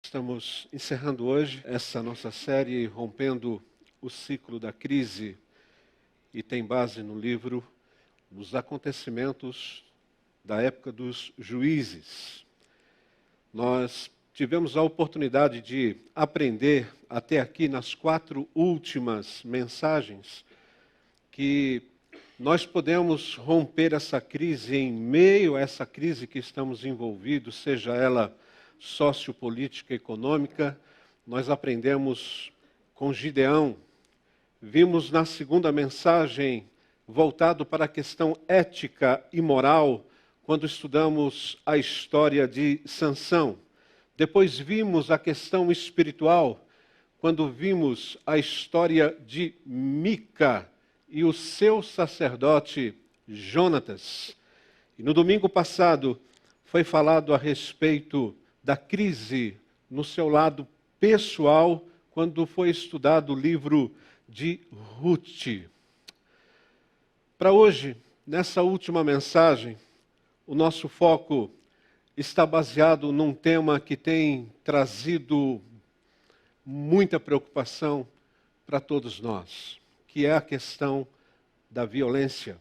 Estamos encerrando hoje essa nossa série Rompendo o Ciclo da Crise e tem base no livro Os Acontecimentos da Época dos Juízes. Nós tivemos a oportunidade de aprender até aqui nas 4 últimas mensagens que nós podemos romper essa crise em meio a essa crise que estamos envolvidos, seja ela sociopolítica, econômica. Nós aprendemos com Gideão. Vimos na segunda mensagem voltado para a questão ética e moral, quando estudamos a história de Sansão. Depois vimos a questão espiritual, quando vimos a história de Mica e o seu sacerdote Jonatas. E no domingo passado foi falado a respeito da crise no seu lado pessoal, quando foi estudado o livro de Ruth. Para hoje, nessa última mensagem, o nosso foco está baseado num tema que tem trazido muita preocupação para todos nós, que é a questão da violência.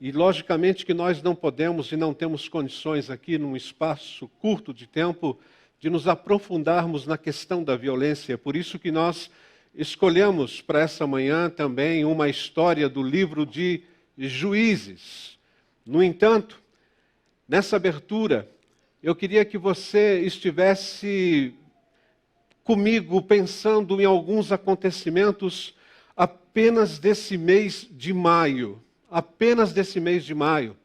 E logicamente que nós não podemos e não temos condições aqui, num espaço curto de tempo, de nos aprofundarmos na questão da violência. Por isso que nós escolhemos para essa manhã também uma história do livro de Juízes. No entanto, nessa abertura, eu queria que você estivesse comigo pensando em alguns acontecimentos apenas desse mês de maio. Apenas desse mês de maio.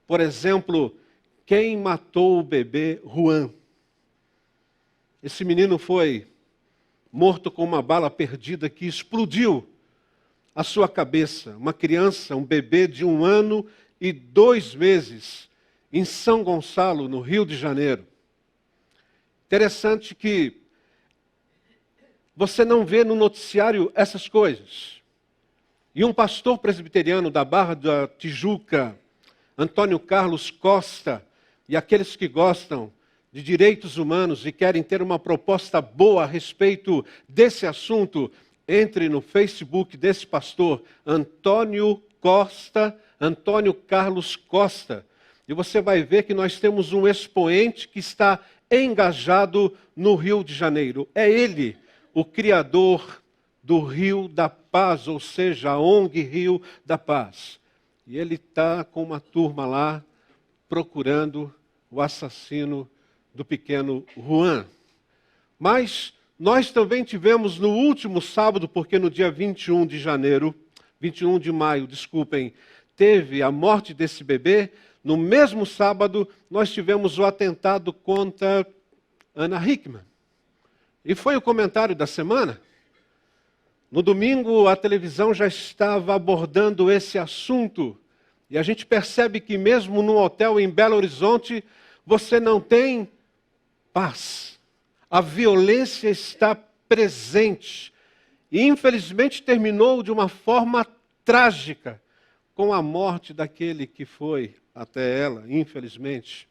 Por exemplo, quem matou o bebê Juan? Esse menino foi morto com uma bala perdida que explodiu a sua cabeça. Uma criança, um bebê de 1 ano e 2 meses, em São Gonçalo, no Rio de Janeiro. Interessante que você não vê no noticiário essas coisas. E um pastor presbiteriano da Barra da Tijuca, Antônio Carlos Costa, e aqueles que gostam de direitos humanos e querem ter uma proposta boa a respeito desse assunto, entre no Facebook desse pastor, Antônio Carlos Costa, e você vai ver que nós temos um expoente que está engajado no Rio de Janeiro. É ele, o criador do Rio da Paz, ou seja, a ONG Rio da Paz. E ele está com uma turma lá procurando o assassino do pequeno Juan. Mas nós também tivemos no último sábado, porque no dia 21 de maio, teve a morte desse bebê. No mesmo sábado, nós tivemos o atentado contra Ana Hickman. E foi o comentário da semana. No domingo, a televisão já estava abordando esse assunto. E a gente percebe que mesmo num hotel em Belo Horizonte, você não tem paz. A violência está presente. E infelizmente terminou de uma forma trágica, com a morte daquele que foi até ela, infelizmente.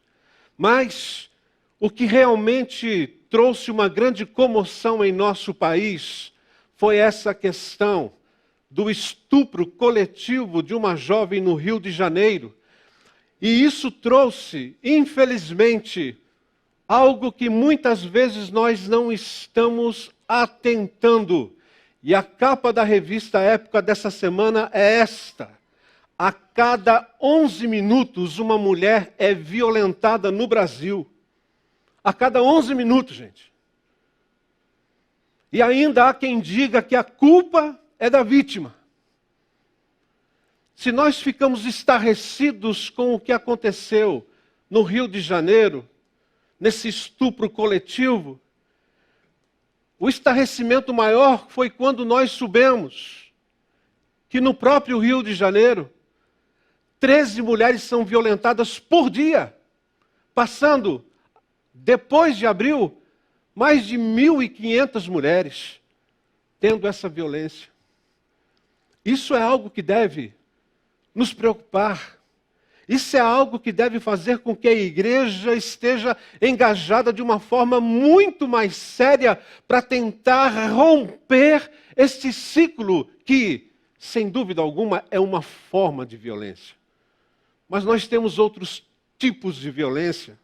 Mas o que realmente trouxe uma grande comoção em nosso país foi essa questão do estupro coletivo de uma jovem no Rio de Janeiro. E isso trouxe, infelizmente, algo que muitas vezes nós não estamos atentando. E a capa da revista Época dessa semana é esta: a cada 11 minutos uma mulher é violentada no Brasil. A cada 11 minutos, gente. E ainda há quem diga que a culpa é da vítima. Se nós ficamos estarrecidos com o que aconteceu no Rio de Janeiro, nesse estupro coletivo, o estarrecimento maior foi quando nós soubemos que no próprio Rio de Janeiro, 13 mulheres são violentadas por dia, passando, depois de abril, mais de 1.500 mulheres tendo essa violência. Isso é algo que deve nos preocupar. Isso é algo que deve fazer com que a igreja esteja engajada de uma forma muito mais séria para tentar romper este ciclo que, sem dúvida alguma, é uma forma de violência. Mas nós temos outros tipos de violência.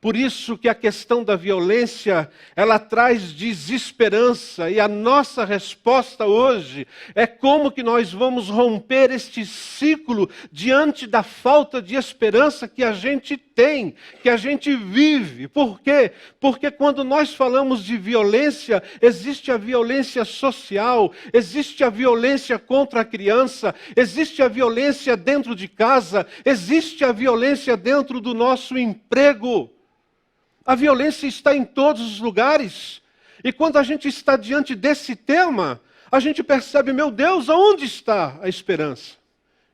Por isso que a questão da violência, ela traz desesperança, e a nossa resposta hoje é como que nós vamos romper este ciclo diante da falta de esperança que a gente tem, que a gente vive. Por quê? Porque quando nós falamos de violência, existe a violência social, existe a violência contra a criança, existe a violência dentro de casa, existe a violência dentro do nosso emprego. A violência está em todos os lugares. E quando a gente está diante desse tema, a gente percebe, meu Deus, aonde está a esperança?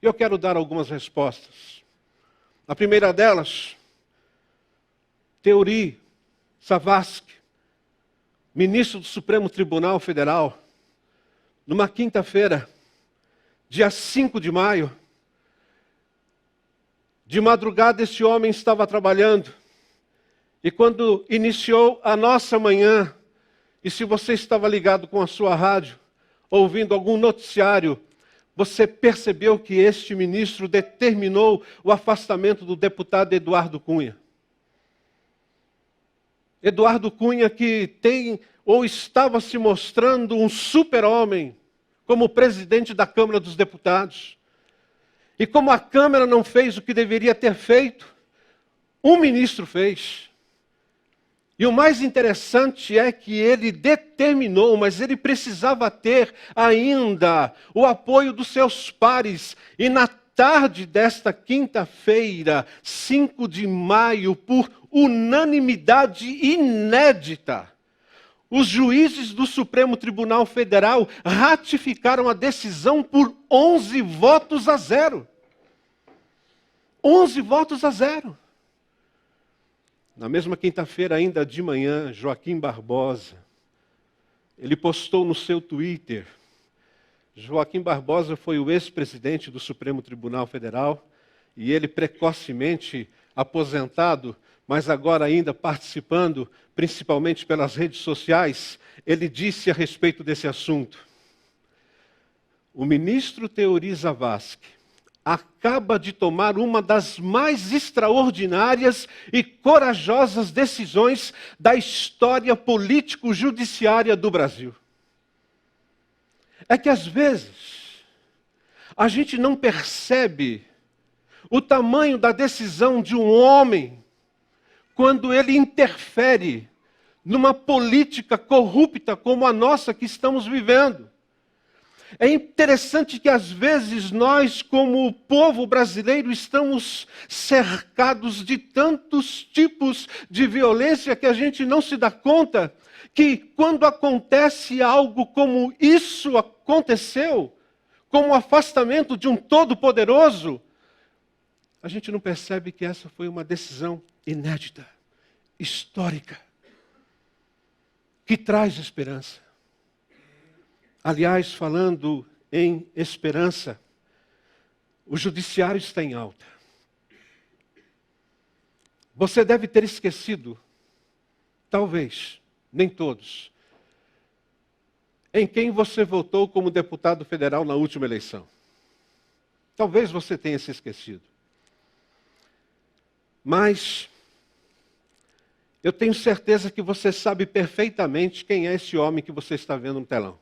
E eu quero dar algumas respostas. A primeira delas, Teori Zavascki, ministro do Supremo Tribunal Federal, numa quinta-feira, dia 5 de maio, de madrugada esse homem estava trabalhando. E quando iniciou a nossa manhã, e se você estava ligado com a sua rádio, ouvindo algum noticiário, você percebeu que este ministro determinou o afastamento do deputado Eduardo Cunha. Eduardo Cunha, que tem ou estava se mostrando um super-homem como presidente da Câmara dos Deputados. E como a Câmara não fez o que deveria ter feito, um ministro fez. E o mais interessante é que ele determinou, mas ele precisava ter ainda o apoio dos seus pares. E na tarde desta quinta-feira, 5 de maio, por unanimidade inédita, os juízes do Supremo Tribunal Federal ratificaram a decisão por 11 votos a 0. 11 votos a 0. Na mesma quinta-feira, ainda de manhã, Joaquim Barbosa, ele postou no seu Twitter. Joaquim Barbosa foi o ex-presidente do Supremo Tribunal Federal e ele precocemente aposentado, mas agora ainda participando, principalmente pelas redes sociais, ele disse a respeito desse assunto. O ministro Teori Zavascki acaba de tomar uma das mais extraordinárias e corajosas decisões da história político-judiciária do Brasil. É que às vezes a gente não percebe o tamanho da decisão de um homem quando ele interfere numa política corrupta como a nossa que estamos vivendo. É interessante que às vezes nós, como povo brasileiro, estamos cercados de tantos tipos de violência que a gente não se dá conta que quando acontece algo como isso aconteceu, como o afastamento de um todo-poderoso, a gente não percebe que essa foi uma decisão inédita, histórica, que traz esperança. Aliás, falando em esperança, o judiciário está em alta. Você deve ter esquecido, talvez, nem todos, em quem você votou como deputado federal na última eleição. Talvez você tenha se esquecido. Mas eu tenho certeza que você sabe perfeitamente quem é esse homem que você está vendo no telão.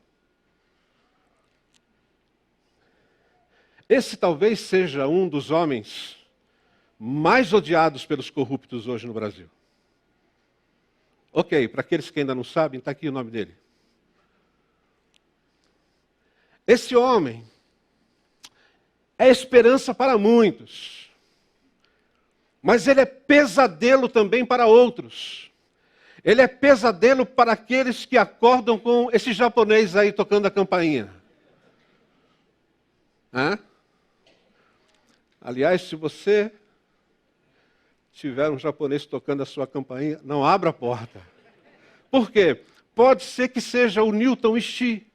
Esse talvez seja um dos homens mais odiados pelos corruptos hoje no Brasil. Ok, para aqueles que ainda não sabem, está aqui o nome dele. Esse homem é esperança para muitos, mas ele é pesadelo também para outros. Ele é pesadelo para aqueles que acordam com esse japonês aí tocando a campainha. Hã? Aliás, se você tiver um japonês tocando a sua campainha, não abra a porta. Por quê? Pode ser que seja o Newton Ishii,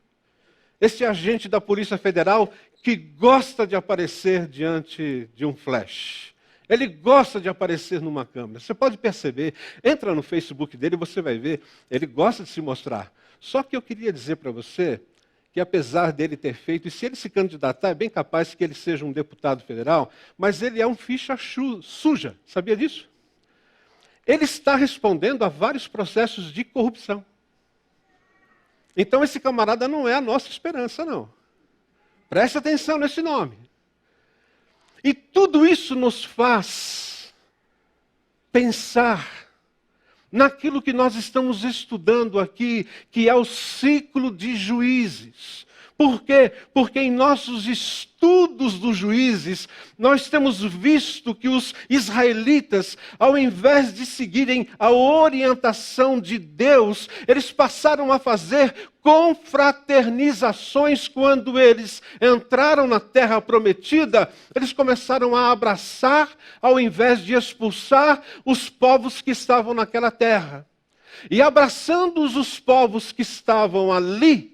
esse agente da Polícia Federal que gosta de aparecer diante de um flash. Ele gosta de aparecer numa câmera. Você pode perceber, entra no Facebook dele e você vai ver, ele gosta de se mostrar. Só que eu queria dizer para você que apesar dele ter feito, e se ele se candidatar, é bem capaz que ele seja um deputado federal, mas ele é um ficha suja, sabia disso? Ele está respondendo a vários processos de corrupção. Então esse camarada não é a nossa esperança, não. Preste atenção nesse nome. E tudo isso nos faz pensar naquilo que nós estamos estudando aqui, que é o ciclo de Juízes. Por quê? Porque em nossos estudos dos Juízes, nós temos visto que os israelitas, ao invés de seguirem a orientação de Deus, eles passaram a fazer confraternizações. Quando eles entraram na terra prometida, eles começaram a abraçar, ao invés de expulsar, os povos que estavam naquela terra. E abraçando os povos que estavam ali,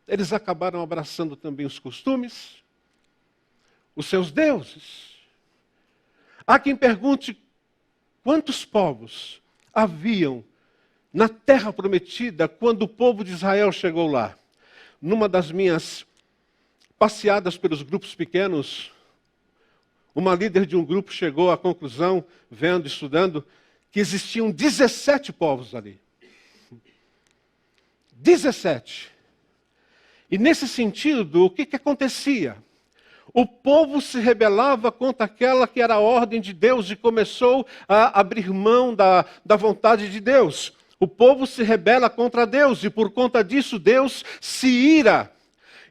eles acabaram abraçando também os costumes, os seus deuses. Há quem pergunte quantos povos haviam na terra prometida quando o povo de Israel chegou lá. Numa das minhas passeadas pelos grupos pequenos, uma líder de um grupo chegou à conclusão, vendo, estudando, que existiam 17 povos ali. 17. E nesse sentido, o que acontecia? O povo se rebelava contra aquela que era a ordem de Deus e começou a abrir mão da vontade de Deus. O povo se rebela contra Deus e por conta disso Deus se ira.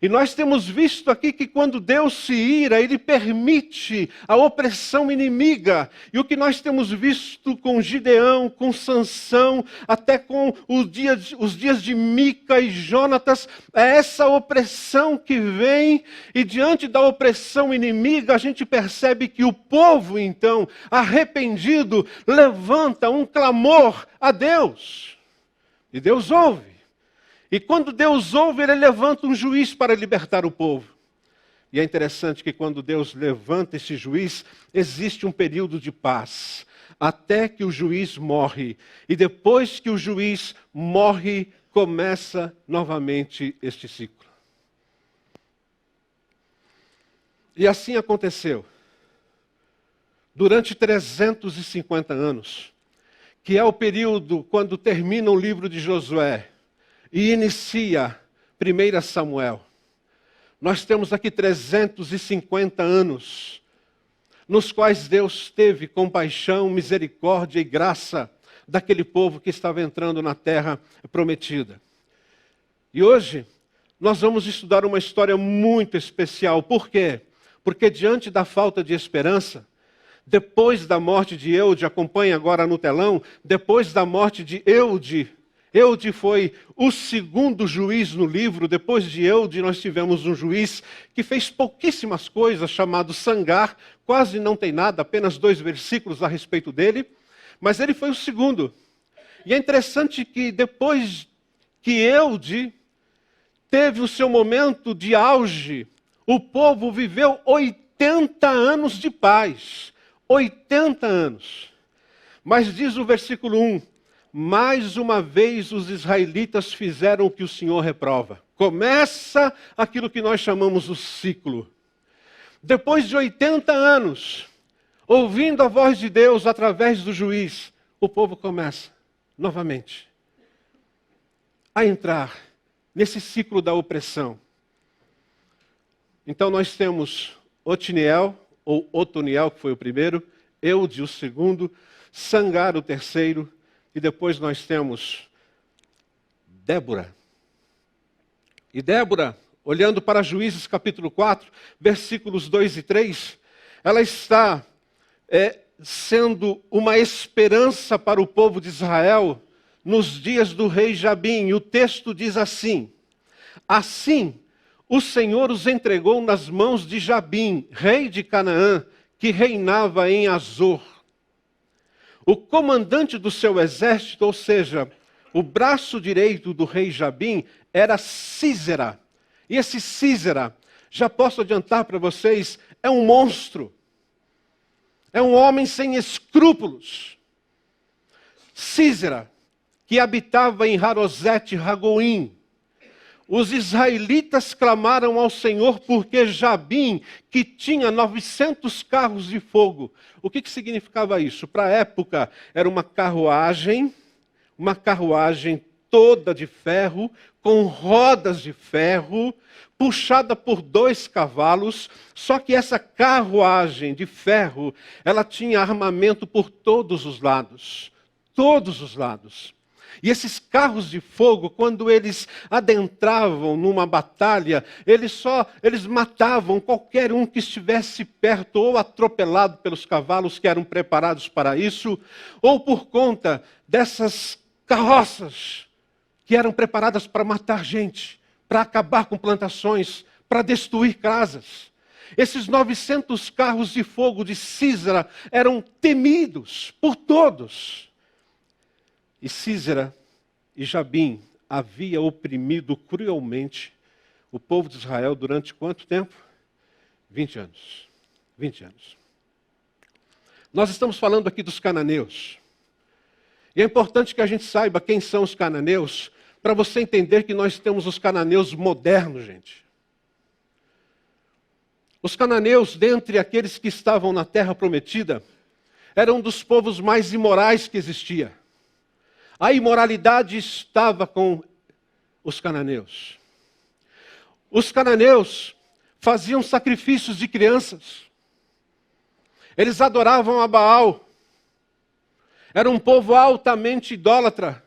E nós temos visto aqui que quando Deus se ira, Ele permite a opressão inimiga. E o que nós temos visto com Gideão, com Sansão, até com os dias de Mica e Jonatas, é essa opressão que vem. E diante da opressão inimiga, a gente percebe que o povo, então, arrependido, levanta um clamor a Deus. E Deus ouve. E quando Deus ouve, Ele levanta um juiz para libertar o povo. E é interessante que quando Deus levanta esse juiz, existe um período de paz, até que o juiz morre. E depois que o juiz morre, começa novamente este ciclo. E assim aconteceu. Durante 350 anos, que é o período quando termina o livro de Josué, e inicia 1 Samuel. Nós temos aqui 350 anos, nos quais Deus teve compaixão, misericórdia e graça daquele povo que estava entrando na terra prometida. E hoje, nós vamos estudar uma história muito especial. Por quê? Porque diante da falta de esperança, depois da morte de Eude, acompanhe agora no telão, depois da morte de Eude foi o segundo juiz no livro. Depois de Eude, nós tivemos um juiz que fez pouquíssimas coisas, chamado Sangar. Quase não tem nada, apenas 2 versículos a respeito dele. Mas ele foi o segundo. E é interessante que depois que Eude teve o seu momento de auge, o povo viveu 80 anos de paz. 80 anos. Mas diz o versículo 1, mais uma vez os israelitas fizeram o que o Senhor reprova. Começa aquilo que nós chamamos o ciclo. Depois de 80 anos, ouvindo a voz de Deus através do juiz, o povo começa novamente a entrar nesse ciclo da opressão. Então nós temos Otiniel, ou Otoniel, que foi o primeiro, Eude o segundo, Sangar o terceiro, e depois nós temos Débora. E Débora, olhando para Juízes capítulo 4, versículos 2 e 3, ela está sendo uma esperança para o povo de Israel nos dias do rei Jabim. E o texto diz assim: assim o Senhor os entregou nas mãos de Jabim, rei de Canaã, que reinava em Azor. O comandante do seu exército, ou seja, o braço direito do rei Jabim, era Sísera. E esse Sísera, já posso adiantar para vocês, é um monstro. É um homem sem escrúpulos. Sísera, que habitava em Harosete Ragoim. Os israelitas clamaram ao Senhor porque Jabim, que tinha 900 carros de fogo. O que significava isso? Para a época, era uma carruagem toda de ferro, com rodas de ferro, puxada por 2 cavalos, só que essa carruagem de ferro, ela tinha armamento por todos os lados. Todos os lados. E esses carros de fogo, quando eles adentravam numa batalha, eles matavam qualquer um que estivesse perto, ou atropelado pelos cavalos que eram preparados para isso, ou por conta dessas carroças que eram preparadas para matar gente, para acabar com plantações, para destruir casas. Esses 900 carros de fogo de Sísera eram temidos por todos. E Sísera e Jabim havia oprimido cruelmente o povo de Israel durante quanto tempo? 20 anos. 20 anos. Nós estamos falando aqui dos cananeus. E é importante que a gente saiba quem são os cananeus, para você entender que nós temos os cananeus modernos, gente. Os cananeus, dentre aqueles que estavam na terra prometida, eram um dos povos mais imorais que existia. A imoralidade estava com os cananeus. Os cananeus faziam sacrifícios de crianças. Eles adoravam a Baal. Era um povo altamente idólatra.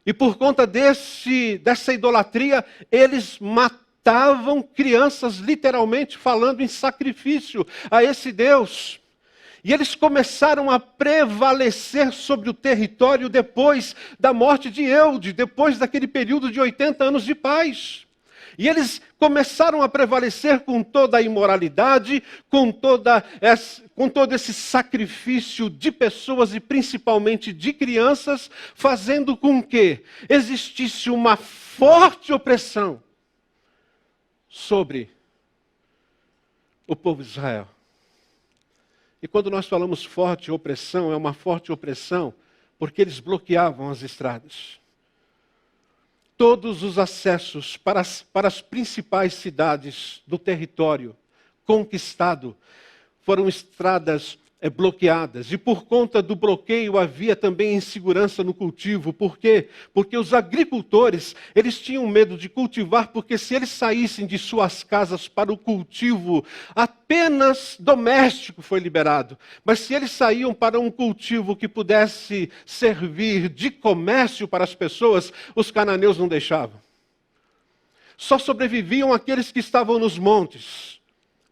E por conta dessa idolatria, eles matavam crianças, literalmente falando, em sacrifício a esse Deus. E eles começaram a prevalecer sobre o território depois da morte de Eude, depois daquele período de 80 anos de paz. E eles começaram a prevalecer com toda a imoralidade, com todo esse sacrifício de pessoas e principalmente de crianças, fazendo com que existisse uma forte opressão sobre o povo de Israel. E quando nós falamos forte opressão, é uma forte opressão porque eles bloqueavam as estradas. Todos os acessos para as principais cidades do território conquistado foram estradas bloqueadas. E por conta do bloqueio havia também insegurança no cultivo. Por quê? Porque os agricultores, eles tinham medo de cultivar, porque se eles saíssem de suas casas para o cultivo, apenas doméstico foi liberado. Mas se eles saíam para um cultivo que pudesse servir de comércio para as pessoas, os cananeus não deixavam. Só sobreviviam aqueles que estavam nos montes.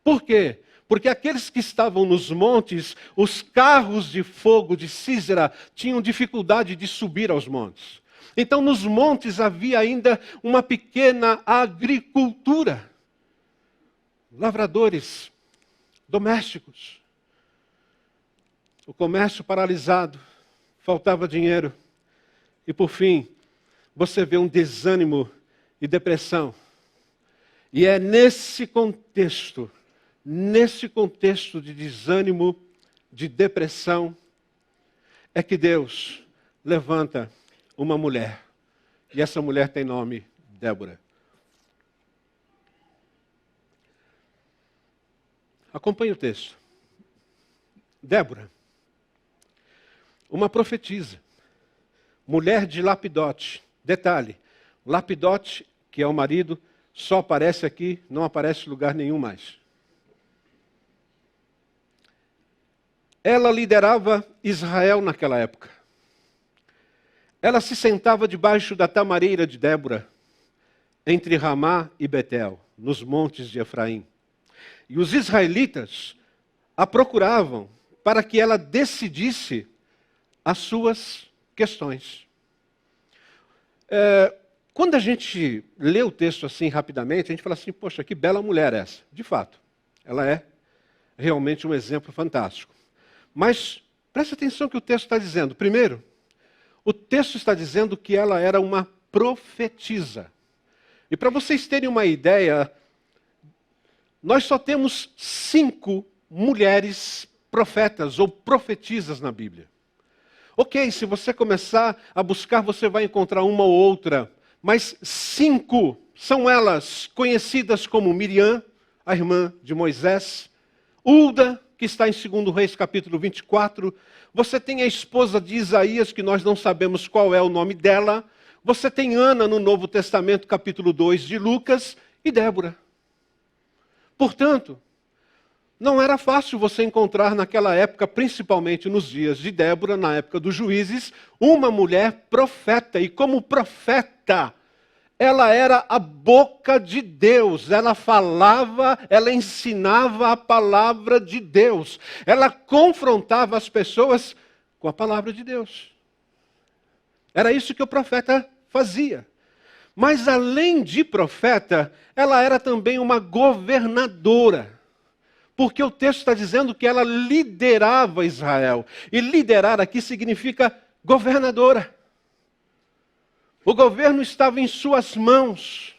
Por quê? Porque aqueles que estavam nos montes, os carros de fogo de Sísera tinham dificuldade de subir aos montes. Então, nos montes havia ainda uma pequena agricultura. Lavradores domésticos. O comércio paralisado, faltava dinheiro. E, por fim, você vê um desânimo e depressão. E é nesse contexto de desânimo, de depressão, é que Deus levanta uma mulher. E essa mulher tem nome Débora. Acompanhe o texto. Débora, uma profetisa, mulher de Lapidote. Detalhe, Lapidote, que é o marido, só aparece aqui, não aparece em lugar nenhum mais. Ela liderava Israel naquela época. Ela se sentava debaixo da tamareira de Débora, entre Ramá e Betel, nos montes de Efraim. E os israelitas a procuravam para que ela decidisse as suas questões. Quando a gente lê o texto assim rapidamente, a gente fala assim, poxa, que bela mulher essa. De fato, ela é realmente um exemplo fantástico. Mas preste atenção que o texto está dizendo. Primeiro, o texto está dizendo que ela era uma profetisa. E para vocês terem uma ideia, nós só temos 5 mulheres profetas ou profetisas na Bíblia. Ok, se você começar a buscar, você vai encontrar uma ou outra, mas 5 são elas conhecidas como Miriam, a irmã de Moisés, Hulda, que está em 2 Reis capítulo 24, você tem a esposa de Isaías, que nós não sabemos qual é o nome dela, você tem Ana no Novo Testamento, capítulo 2 de Lucas, e Débora. Portanto, não era fácil você encontrar naquela época, principalmente nos dias de Débora, na época dos juízes, uma mulher profeta. E como profeta, ela era a boca de Deus. Ela falava, ela ensinava a palavra de Deus. Ela confrontava as pessoas com a palavra de Deus. Era isso que o profeta fazia. Mas além de profeta, ela era também uma governadora. Porque o texto está dizendo que ela liderava Israel. E liderar aqui significa governadora. O governo estava em suas mãos.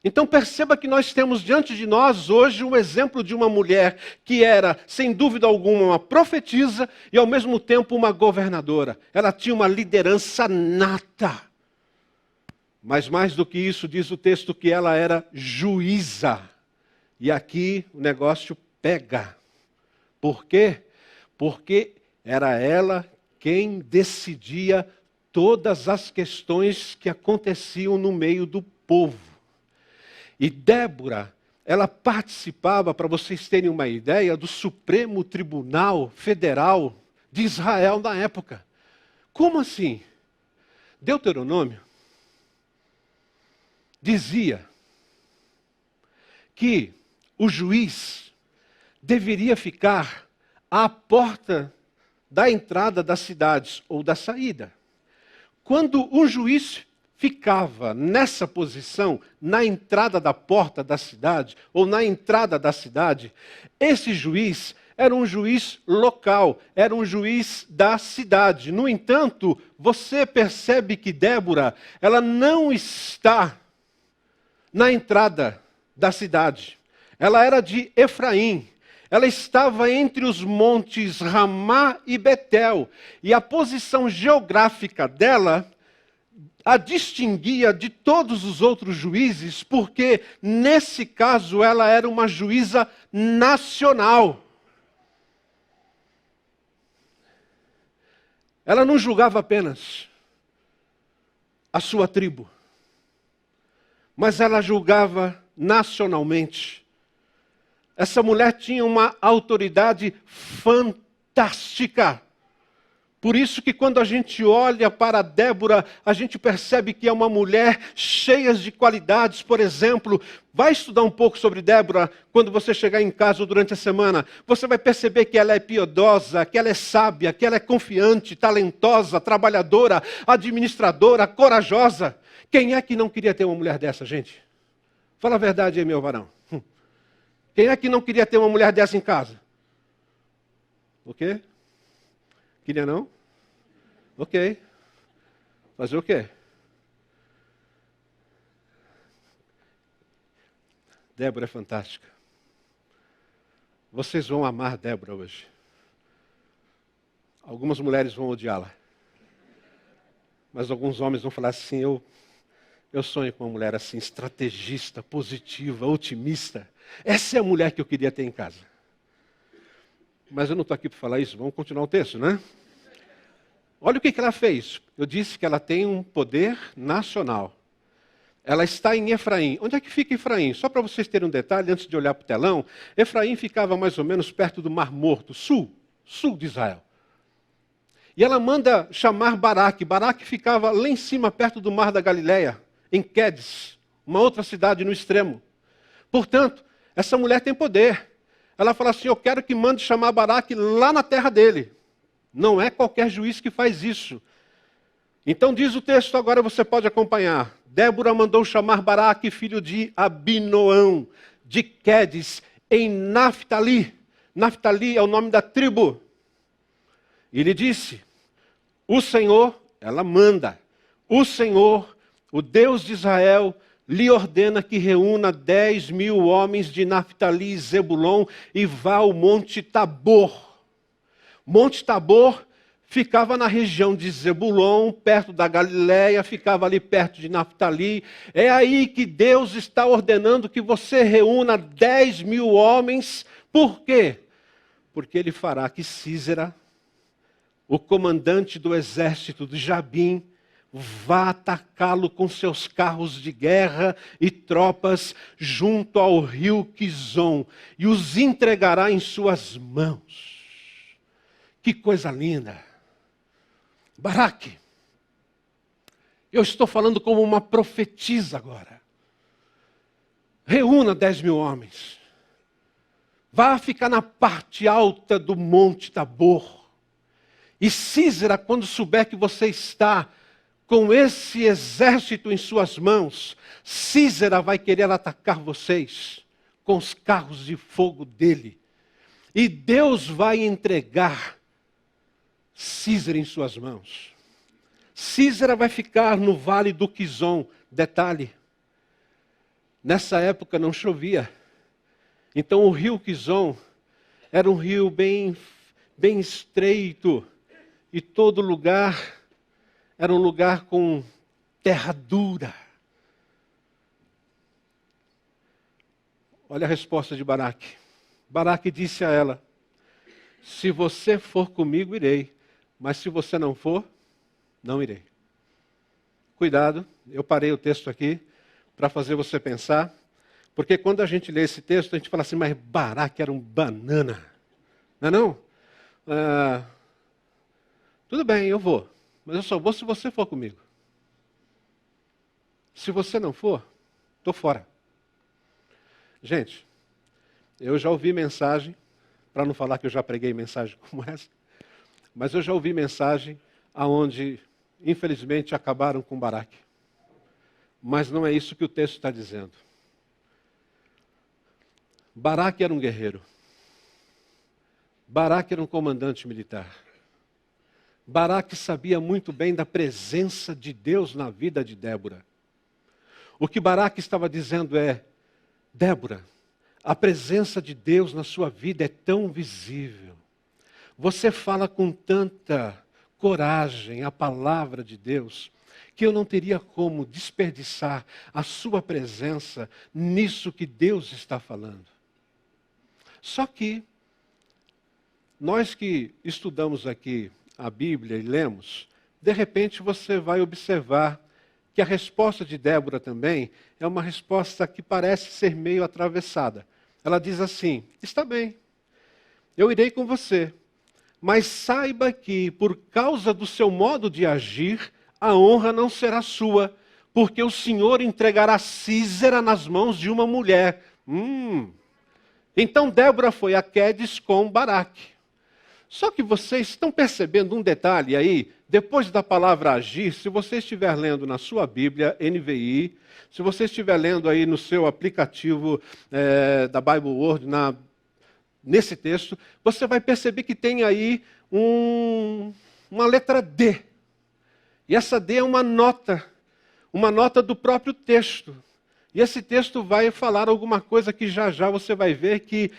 Então perceba que nós temos diante de nós hoje um exemplo de uma mulher que era, sem dúvida alguma, uma profetisa e ao mesmo tempo uma governadora. Ela tinha uma liderança nata. Mas mais do que isso, diz o texto que ela era juíza. E aqui o negócio pega. Por quê? Porque era ela quem decidia todas as questões que aconteciam no meio do povo. E Débora, ela participava, para vocês terem uma ideia, do Supremo Tribunal Federal de Israel na época. Como assim? Deuteronômio dizia que o juiz deveria ficar à porta da entrada das cidades ou da saída. Quando um juiz ficava nessa posição, na entrada da porta da cidade ou na entrada da cidade, esse juiz era um juiz local, era um juiz da cidade. No entanto, você percebe que Débora, ela não está na entrada da cidade. Ela era de Efraim. Ela estava entre os montes Ramá e Betel. E a posição geográfica dela a distinguia de todos os outros juízes, porque nesse caso ela era uma juíza nacional. Ela não julgava apenas a sua tribo, mas ela julgava nacionalmente. Essa mulher tinha uma autoridade fantástica. Por isso que quando a gente olha para Débora, a gente percebe que é uma mulher cheia de qualidades. Por exemplo, vai estudar um pouco sobre Débora quando você chegar em casa durante a semana. Você vai perceber que ela é piedosa, que ela é sábia, que ela é confiante, talentosa, trabalhadora, administradora, corajosa. Quem é que não queria ter uma mulher dessa, gente? Fala a verdade aí, meu varão. Quem é que não queria ter uma mulher dessa em casa? O quê? Queria não? Ok. Fazer o quê? Débora é fantástica. Vocês vão amar Débora hoje. Algumas mulheres vão odiá-la. Mas alguns homens vão falar assim, eu sonho com uma mulher assim, estrategista, positiva, otimista. Essa é a mulher que eu queria ter em casa. Mas eu não estou aqui para falar isso, vamos continuar o texto, né? Olha o que ela fez. Eu disse que ela tem um poder nacional. Ela está em Efraim. Onde é que fica Efraim? Só para vocês terem um detalhe, antes de olhar para o telão, Efraim ficava mais ou menos perto do Mar Morto, sul de Israel. E ela manda chamar Baraque. Baraque ficava lá em cima, perto do Mar da Galileia, em Quedes, uma outra cidade no extremo. Portanto, essa mulher tem poder. Ela fala assim, eu quero que mande chamar Baraque lá na terra dele. Não é qualquer juiz que faz isso. Então diz o texto, agora você pode acompanhar. Débora mandou chamar Baraque, filho de Abinoão, de Quedes, em Naftali. Naftali é o nome da tribo. E ele disse, o Senhor, ela manda, o Senhor, o Deus de Israel, lhe ordena que reúna 10.000 homens de Naftali e Zebulon e vá ao Monte Tabor. Monte Tabor ficava na região de Zebulon, perto da Galileia, ficava ali perto de Naftali. É aí que Deus está ordenando que você reúna 10.000 homens. Por quê? Porque Ele fará que Sísera, o comandante do exército de Jabim, vá atacá-lo com seus carros de guerra e tropas junto ao rio Quizon e os entregará em suas mãos. Que coisa linda! Baraque, eu estou falando como uma profetisa agora. Reúna 10.000 homens. Vá ficar na parte alta do Monte Tabor. E Sísera, quando souber que você está com esse exército em suas mãos, Sísera vai querer atacar vocês com os carros de fogo dele. E Deus vai entregar Sísera em suas mãos. Sísera vai ficar no vale do Quizon. Detalhe, nessa época não chovia. Então o rio Quizon era um rio bem estreito. E todo lugar era um lugar com terra dura. Olha a resposta de Baraque. Baraque disse a ela: se você for comigo, irei. Mas se você não for, não irei. Cuidado, eu parei o texto aqui para fazer você pensar. Porque quando a gente lê esse texto, a gente fala assim, mas Baraque era um banana. Não é não? Tudo bem, eu vou. Mas eu só vou se você for comigo. Se você não for, estou fora. Gente, eu já ouvi mensagem, para não falar que eu já preguei mensagem como essa, mas eu já ouvi mensagem aonde, infelizmente, acabaram com Baraque. Mas não é isso que o texto está dizendo. Baraque era um guerreiro. Baraque era um comandante militar. Baraque sabia muito bem da presença de Deus na vida de Débora. O que Baraque estava dizendo é: Débora, a presença de Deus na sua vida é tão visível. Você fala com tanta coragem a palavra de Deus, que eu não teria como desperdiçar a sua presença nisso que Deus está falando. Só que nós que estudamos aqui a Bíblia e lemos, de repente você vai observar que a resposta de Débora também é uma resposta que parece ser meio atravessada. Ela diz assim: está bem, eu irei com você, mas saiba que por causa do seu modo de agir, a honra não será sua, porque o Senhor entregará Sísera nas mãos de uma mulher. Então Débora foi a Quedes com Baraque. Só que vocês estão percebendo um detalhe aí, depois da palavra agir, se você estiver lendo na sua Bíblia, NVI, se você estiver lendo aí no seu aplicativo da Bible Word, nesse texto, você vai perceber que tem aí uma letra D. E essa D é uma nota do próprio texto. E esse texto vai falar alguma coisa que já você vai ver que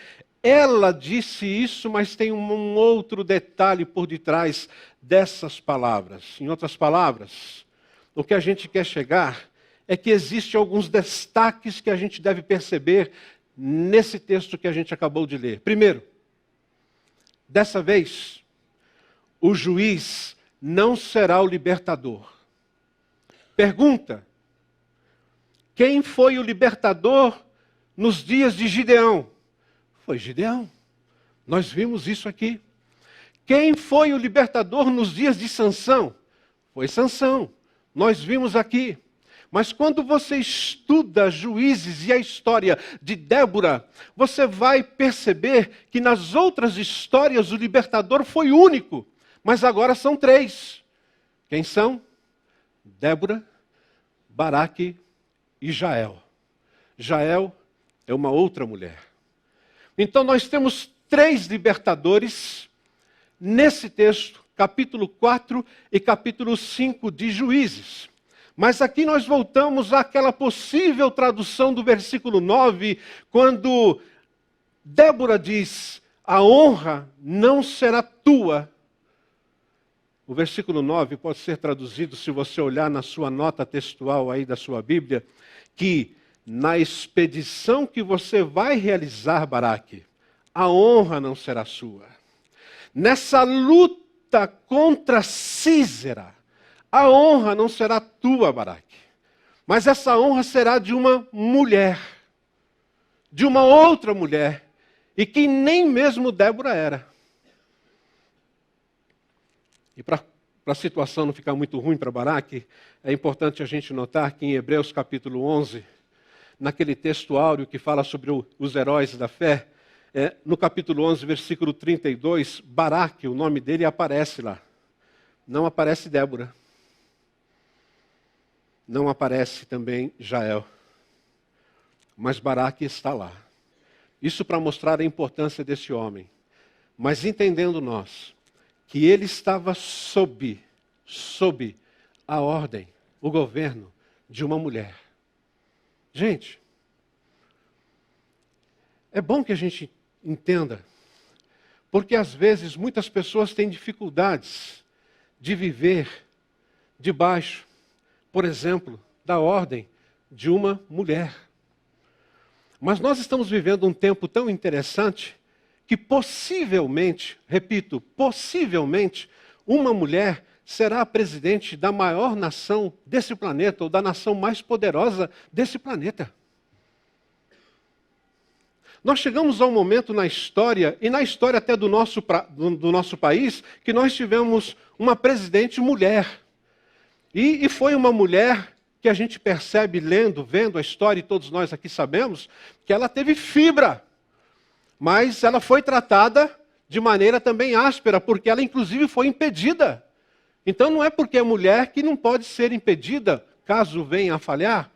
ela disse isso, mas tem um outro detalhe por detrás dessas palavras. Em outras palavras, o que a gente quer chegar é que existem alguns destaques que a gente deve perceber nesse texto que a gente acabou de ler. Primeiro, dessa vez, o juiz não será o libertador. Pergunta: quem foi o libertador nos dias de Gideão? Foi Gideão. Nós vimos isso aqui. Quem foi o libertador nos dias de Sansão? Foi Sansão. Nós vimos aqui. Mas quando você estuda Juízes e a história de Débora, você vai perceber que nas outras histórias o libertador foi único. Mas agora são 3. Quem são? Débora, Baraque e Jael. Jael é uma outra mulher. Então nós temos 3 libertadores nesse texto, capítulo 4 e capítulo 5 de Juízes. Mas aqui nós voltamos àquela possível tradução do versículo 9, quando Débora diz: a honra não será tua. O versículo 9 pode ser traduzido, se você olhar na sua nota textual aí da sua Bíblia, que na expedição que você vai realizar, Baraque, a honra não será sua. Nessa luta contra Sísera, a honra não será tua, Baraque. Mas essa honra será de uma mulher, de uma outra mulher, e que nem mesmo Débora era. E para a situação não ficar muito ruim para Baraque, é importante a gente notar que em Hebreus capítulo 11, naquele texto áureo que fala sobre os heróis da fé, no capítulo 11, versículo 32, Baraque, o nome dele aparece lá. Não aparece Débora. Não aparece também Jael. Mas Baraque está lá. Isso para mostrar a importância desse homem. Mas entendendo nós que ele estava sob a ordem, o governo de uma mulher. Gente, é bom que a gente entenda, porque às vezes muitas pessoas têm dificuldades de viver debaixo, por exemplo, da ordem de uma mulher. Mas nós estamos vivendo um tempo tão interessante que possivelmente, repito, possivelmente, uma mulher será a presidente da maior nação desse planeta, ou da nação mais poderosa desse planeta. Nós chegamos a um momento na história, e na história até do nosso país, que nós tivemos uma presidente mulher. E foi uma mulher que a gente percebe vendo a história, e todos nós aqui sabemos, que ela teve fibra. Mas ela foi tratada de maneira também áspera, porque ela inclusive foi impedida. Então não é porque é mulher que não pode ser impedida, caso venha a falhar.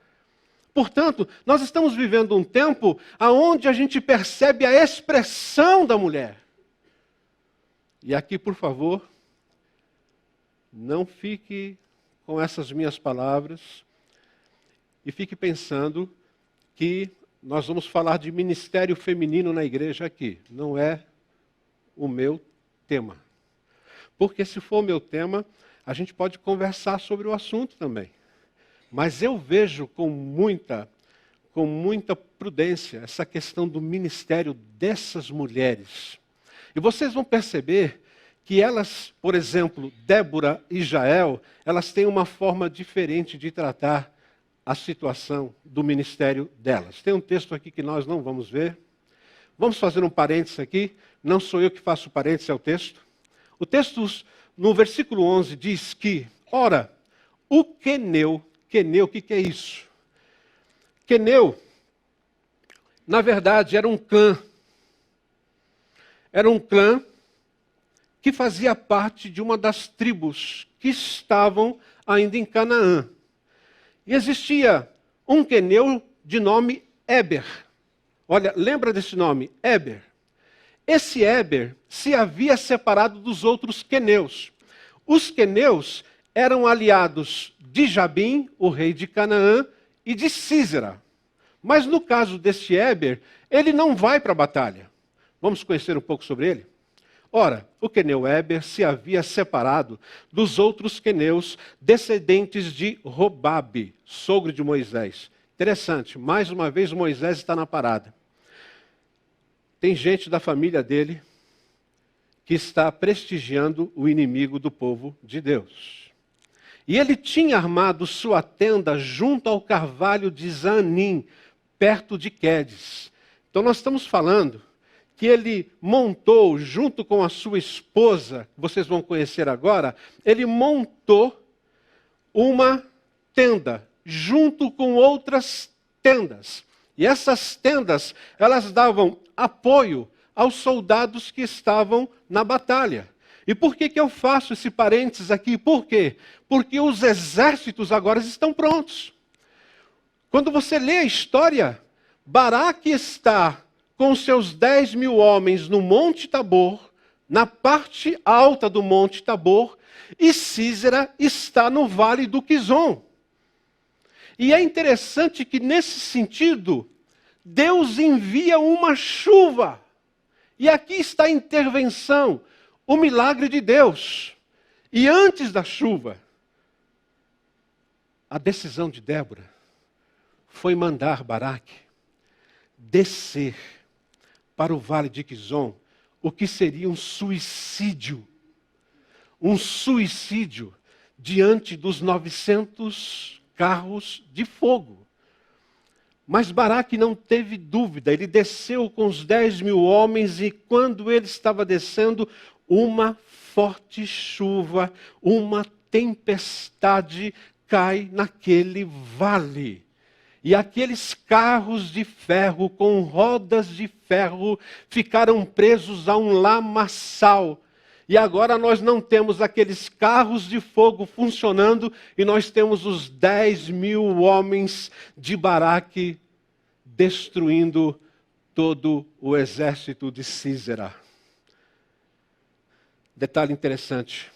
Portanto, nós estamos vivendo um tempo onde a gente percebe a expressão da mulher. E aqui, por favor, não fique com essas minhas palavras e fique pensando que nós vamos falar de ministério feminino na igreja aqui. Não é o meu tema. Porque se for o meu tema, a gente pode conversar sobre o assunto também. Mas eu vejo com muita prudência essa questão do ministério dessas mulheres. E vocês vão perceber que elas, por exemplo, Débora e Jael, elas têm uma forma diferente de tratar a situação do ministério delas. Tem um texto aqui que nós não vamos ver. Vamos fazer um parênteses aqui. Não sou eu que faço parênteses, é o texto. O texto, no versículo 11, diz que, ora, o queneu, o que é isso? Queneu, na verdade, era um clã. Era um clã que fazia parte de uma das tribos que estavam ainda em Canaã. E existia um queneu de nome Éber. Olha, lembra desse nome? Éber. Esse Éber se havia separado dos outros queneus. Os queneus eram aliados de Jabim, o rei de Canaã, e de Sísera. Mas no caso desse Éber, ele não vai para a batalha. Vamos conhecer um pouco sobre ele? Ora, o queneu Éber se havia separado dos outros queneus descendentes de Robabe, sogro de Moisés. Interessante, mais uma vez Moisés está na parada. Tem gente da família dele que está prestigiando o inimigo do povo de Deus. E ele tinha armado sua tenda junto ao carvalho de Zanim, perto de Quedes. Então nós estamos falando que ele montou, junto com a sua esposa, que vocês vão conhecer agora, ele montou uma tenda, junto com outras tendas. E essas tendas, elas davam apoio aos soldados que estavam na batalha. E por que eu faço esse parênteses aqui? Por quê? Porque os exércitos agora estão prontos. Quando você lê a história, Baraque está com seus 10.000 homens no Monte Tabor, na parte alta do Monte Tabor, e Sísera está no Vale do Quizon. E é interessante que, nesse sentido, Deus envia uma chuva. E aqui está a intervenção, o milagre de Deus. E antes da chuva, a decisão de Débora foi mandar Baraque descer para o vale de Quizon, o que seria um suicídio. Um suicídio diante dos 900 carros de fogo. Mas Baraque não teve dúvida, ele desceu com os 10.000 homens e quando ele estava descendo, uma forte chuva, uma tempestade cai naquele vale. E aqueles carros de ferro, com rodas de ferro, ficaram presos a um lamaçal. E agora nós não temos aqueles carros de fogo funcionando, e nós temos os 10.000 homens de Baraque destruindo todo o exército de Sísera. Detalhe interessante.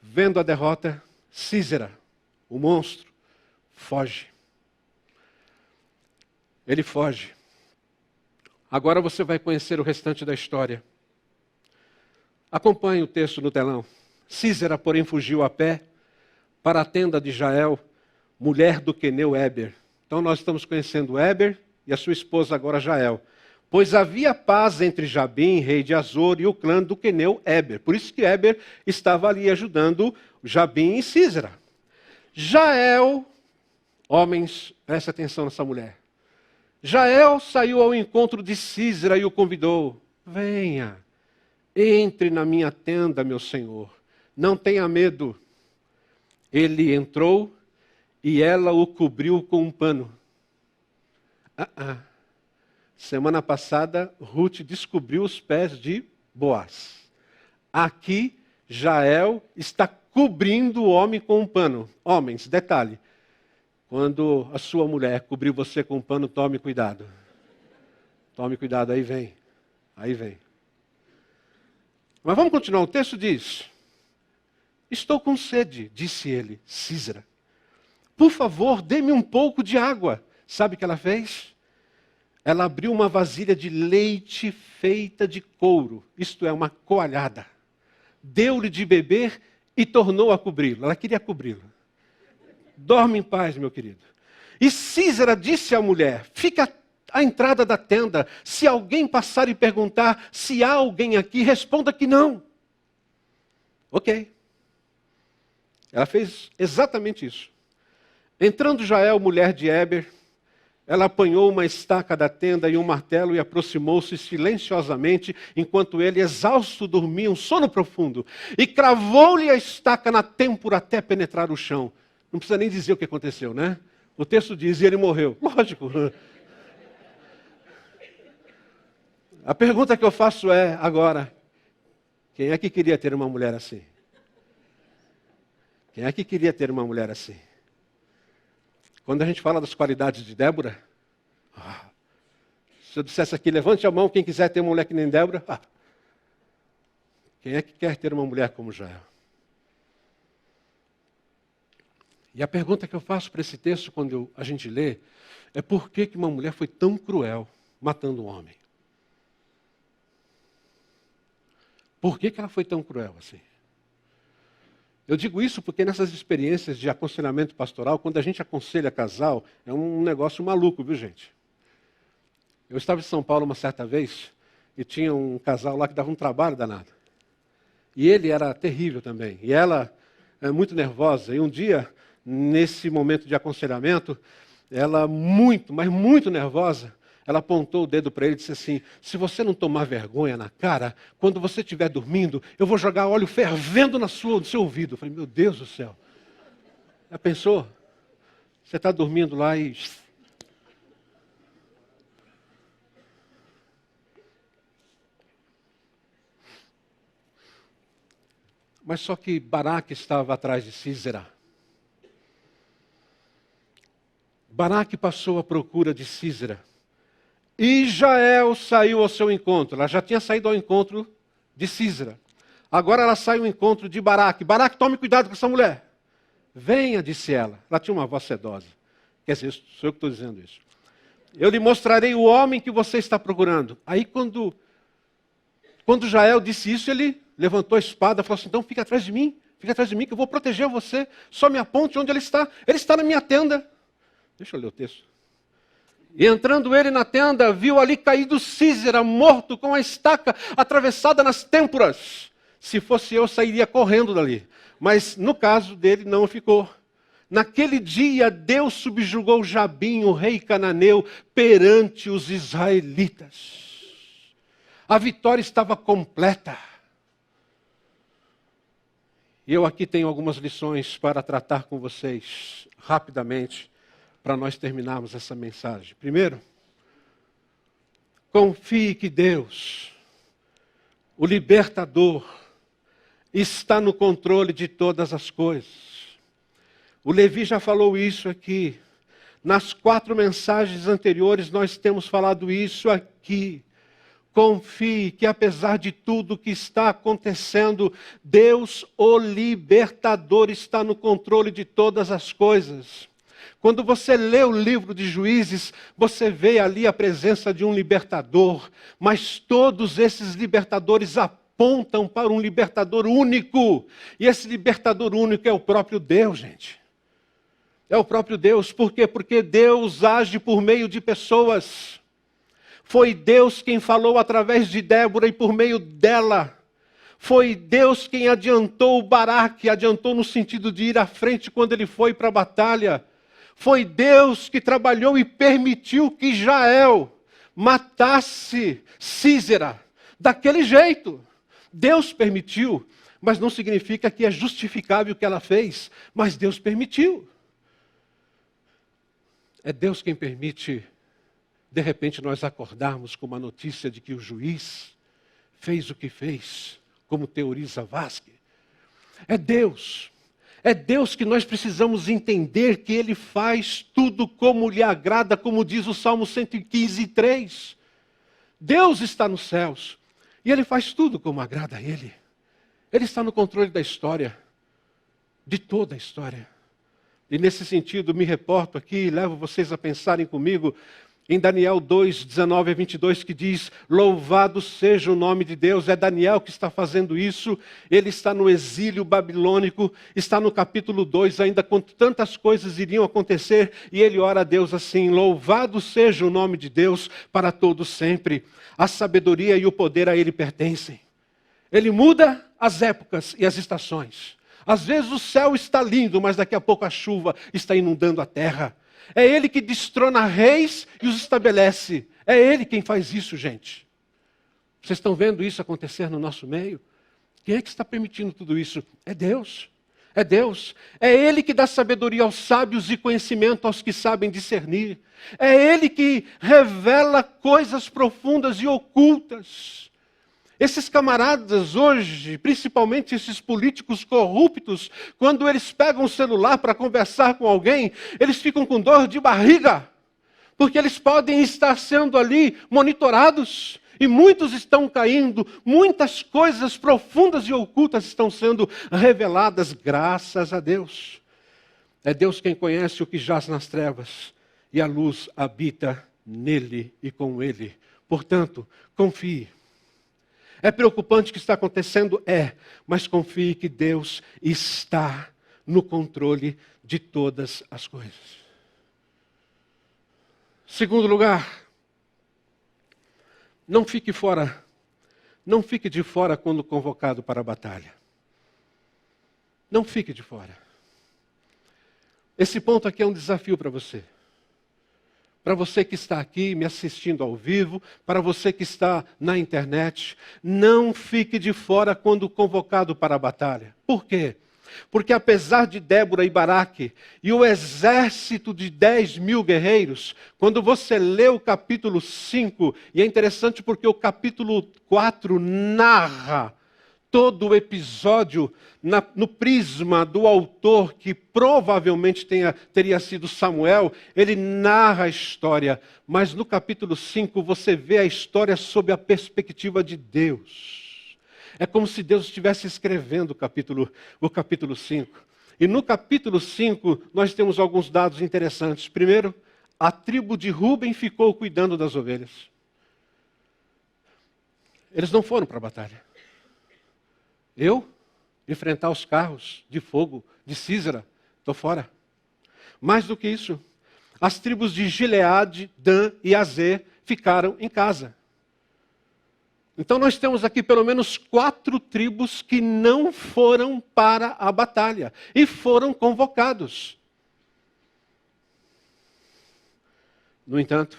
Vendo a derrota, Sísera, o monstro, foge. Ele foge. Agora você vai conhecer o restante da história. Acompanhe o texto no telão. Sísera, porém, fugiu a pé para a tenda de Jael, mulher do queneu Éber. Então nós estamos conhecendo Éber e a sua esposa agora Jael. Pois havia paz entre Jabim, rei de Azor, e o clã do queneu Éber. Por isso que Éber estava ali ajudando Jabim e Sísera. Jael, homens, presta atenção nessa mulher. Jael saiu ao encontro de Sísera e o convidou. Venha, entre na minha tenda, meu senhor. Não tenha medo. Ele entrou e ela o cobriu com um pano. Semana passada, Ruth descobriu os pés de Boaz. Aqui, Jael está cobrindo o homem com um pano. Homens, detalhe. Quando a sua mulher cobrir você com um pano, tome cuidado. Tome cuidado, aí vem. Aí vem. Mas vamos continuar. O texto diz: estou com sede, disse ele, Sísera. Por favor, dê-me um pouco de água. Sabe o que ela fez? Ela abriu uma vasilha de leite feita de couro, isto é, uma coalhada. Deu-lhe de beber e tornou a cobri-lo. Ela queria cobri-lo. Dorme em paz, meu querido. E Sísera disse à mulher: fica à entrada da tenda. Se alguém passar e perguntar se há alguém aqui, responda que não. Ok. Ela fez exatamente isso. Entrando Jael, mulher de Éber, ela apanhou uma estaca da tenda e um martelo e aproximou-se silenciosamente, enquanto ele, exausto, dormia um sono profundo. E cravou-lhe a estaca na têmpora até penetrar o chão. Não precisa nem dizer o que aconteceu, né? O texto diz, e ele morreu. Lógico. A pergunta que eu faço é, agora, quem é que queria ter uma mulher assim? Quem é que queria ter uma mulher assim? Quando a gente fala das qualidades de Débora, se eu dissesse aqui, levante a mão quem quiser ter uma mulher que nem Débora, quem é que quer ter uma mulher como Jael? E a pergunta que eu faço para esse texto, quando a gente lê, é por que uma mulher foi tão cruel matando um homem? Por que ela foi tão cruel assim? Eu digo isso porque nessas experiências de aconselhamento pastoral, quando a gente aconselha casal, é um negócio maluco, viu, gente? Eu estava em São Paulo uma certa vez e tinha um casal lá que dava um trabalho danado. E ele era terrível também. E ela é muito nervosa. E um dia, nesse momento de aconselhamento, ela muito, mas muito nervosa, ela apontou o dedo para ele e disse assim: se você não tomar vergonha na cara, quando você estiver dormindo, eu vou jogar óleo fervendo no seu ouvido. Eu falei, meu Deus do céu. Já pensou? Você está dormindo lá e... Mas só que Baraque estava atrás de Sísera. Baraque passou à procura de Sísera. E Jael saiu ao seu encontro. Ela já tinha saído ao encontro de Sísera. Agora ela sai ao encontro de Baraque. Baraque, tome cuidado com essa mulher. Venha, disse ela. Ela tinha uma voz sedosa. Quer dizer, sou eu que estou dizendo isso. Eu lhe mostrarei o homem que você está procurando. Aí quando Jael disse isso, ele levantou a espada e falou assim, então fica atrás de mim que eu vou proteger você. Só me aponte onde ele está. Ele está na minha tenda. Deixa eu ler o texto. E entrando ele na tenda, viu ali caído Sísera, morto, com a estaca atravessada nas têmporas. Se fosse eu, sairia correndo dali. Mas no caso dele, não ficou. Naquele dia, Deus subjugou Jabim, o rei cananeu, perante os israelitas. A vitória estava completa. E eu aqui tenho algumas lições para tratar com vocês, rapidamente, para nós terminarmos essa mensagem. Primeiro, confie que Deus, o libertador, está no controle de todas as coisas. O Levi já falou isso aqui. Nas 4 mensagens anteriores nós temos falado isso aqui. Confie que apesar de tudo que está acontecendo, Deus, o libertador, está no controle de todas as coisas. Quando você lê o livro de Juízes, você vê ali a presença de um libertador, mas todos esses libertadores apontam para um libertador único. E esse libertador único é o próprio Deus, gente. É o próprio Deus. Por quê? Porque Deus age por meio de pessoas. Foi Deus quem falou através de Débora e por meio dela. Foi Deus quem adiantou o Baraque, adiantou no sentido de ir à frente quando ele foi para a batalha. Foi Deus que trabalhou e permitiu que Jael matasse Sísera daquele jeito. Deus permitiu, mas não significa que é justificável o que ela fez, mas Deus permitiu. É Deus quem permite, de repente, nós acordarmos com uma notícia de que o juiz fez o que fez, como teoriza Vasque. É Deus que nós precisamos entender que Ele faz tudo como lhe agrada, como diz o Salmo 115:3. Deus está nos céus e Ele faz tudo como agrada a Ele. Ele está no controle da história, de toda a história. E nesse sentido, me reporto aqui e levo vocês a pensarem comigo em Daniel 2:19-22, que diz, louvado seja o nome de Deus. É Daniel que está fazendo isso. Ele está no exílio babilônico, está no capítulo 2, ainda quando tantas coisas iriam acontecer, e ele ora a Deus assim, louvado seja o nome de Deus para todos sempre. A sabedoria e o poder a Ele pertencem. Ele muda as épocas e as estações. Às vezes o céu está lindo, mas daqui a pouco a chuva está inundando a terra. É Ele que destrona reis e os estabelece. É Ele quem faz isso, gente. Vocês estão vendo isso acontecer no nosso meio? Quem é que está permitindo tudo isso? É Deus. É Deus. É Ele que dá sabedoria aos sábios e conhecimento aos que sabem discernir. É Ele que revela coisas profundas e ocultas. Esses camaradas hoje, principalmente esses políticos corruptos, quando eles pegam o celular para conversar com alguém, eles ficam com dor de barriga, porque eles podem estar sendo ali monitorados, e muitos estão caindo, muitas coisas profundas e ocultas estão sendo reveladas, graças a Deus. É Deus quem conhece o que jaz nas trevas, e a luz habita nele e com ele. Portanto, confie. É preocupante o que está acontecendo? É, mas confie que Deus está no controle de todas as coisas. Segundo lugar, não fique fora, não fique de fora quando convocado para a batalha. Não fique de fora. Esse ponto aqui é um desafio para você. Para você que está aqui me assistindo ao vivo, para você que está na internet, não fique de fora quando convocado para a batalha. Por quê? Porque apesar de Débora e Baraque e o exército de 10.000 guerreiros, quando você lê o capítulo 5, e é interessante porque o capítulo 4 narra todo o episódio no prisma do autor, que provavelmente teria sido Samuel, ele narra a história, mas no capítulo 5 você vê a história sob a perspectiva de Deus. É como se Deus estivesse escrevendo o capítulo 5. E no capítulo 5, nós temos alguns dados interessantes. Primeiro, a tribo de Ruben ficou cuidando das ovelhas. Eles não foram para a batalha. Eu, enfrentar os carros de fogo de Sísera, estou fora. Mais do que isso, as tribos de Gileade, Dan e Azer ficaram em casa. Então nós temos aqui pelo menos 4 tribos que não foram para a batalha e foram convocados. No entanto,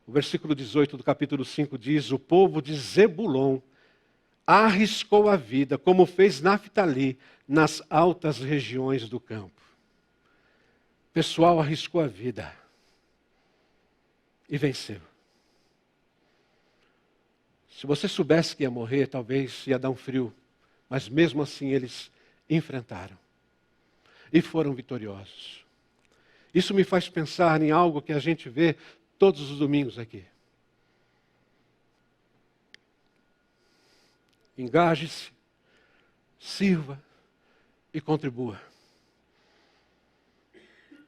o versículo 18 do capítulo 5 diz: o povo de Zebulon arriscou a vida, como fez Naftali, nas altas regiões do campo. O pessoal arriscou a vida e venceu. Se você soubesse que ia morrer, talvez ia dar um frio, mas mesmo assim eles enfrentaram e foram vitoriosos. Isso me faz pensar em algo que a gente vê todos os domingos aqui. Engaje-se, sirva e contribua.